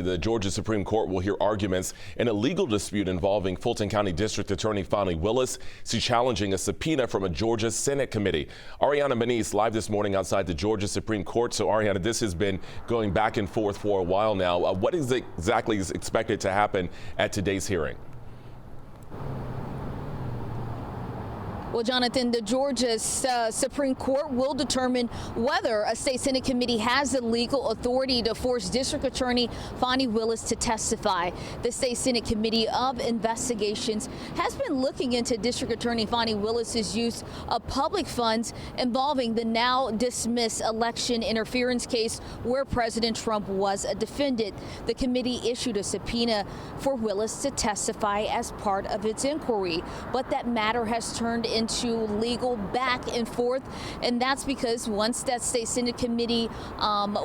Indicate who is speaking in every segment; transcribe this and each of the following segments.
Speaker 1: The Georgia Supreme Court will hear arguments in a legal dispute involving Fulton County District Attorney Fani Willis. She's challenging a subpoena from a Georgia Senate committee. Ariana Maniz live this morning outside the Georgia Supreme Court. So Ariana, this has been going back and forth for a while now. What is exactly is expected to happen at today's hearing?
Speaker 2: Well, Jonathan, the Georgia Supreme Court will determine whether a state Senate committee has the legal authority to force District Attorney Fani Willis to testify. The state Senate Committee of Investigations has been looking into District Attorney Fani Willis's use of public funds involving the now dismissed election interference case where President Trump was a defendant. The committee issued a subpoena for Willis to testify as part of its inquiry, but that matter has turned into legal back and forth, and that's because once that state Senate committee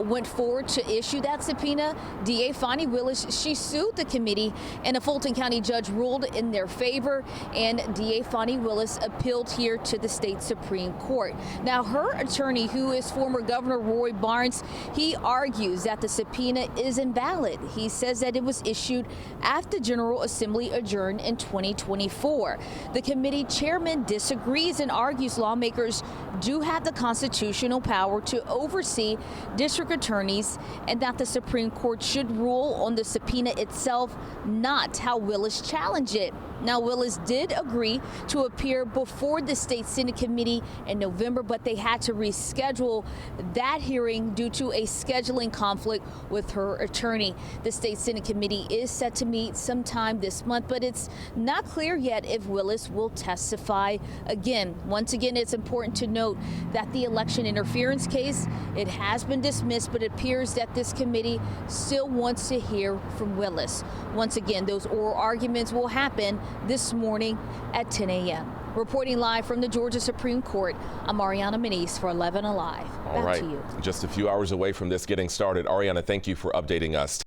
Speaker 2: went forward to issue that subpoena, DA Fani Willis, she sued the committee, and a Fulton County judge ruled in their favor, and DA Fani Willis appealed here to the state Supreme Court. Now, her attorney, who is former Governor Roy Barnes, he argues that the subpoena is invalid. He says that it was issued after General Assembly adjourned in 2024. The committee chairman disagrees and argues lawmakers do have the constitutional power to oversee district attorneys and that the Supreme Court should rule on the subpoena itself, not how Willis challenged it. Now, Willis did agree to appear before the state Senate committee in November, but they had to reschedule that hearing due to a scheduling conflict with her attorney. The state Senate committee is set to meet sometime this month, but it's not clear yet if Willis will testify again. Once again, it's important to note that the election interference case, it has been dismissed, but it appears that this committee still wants to hear from Willis. Once again, those oral arguments will happen this morning at 10 a.m. Reporting live from the Georgia Supreme Court, I'm Ariana Maniz for 11 Alive.
Speaker 1: All right,
Speaker 2: to you.
Speaker 1: Just a few hours away from this getting started. Ariana, thank you for updating us.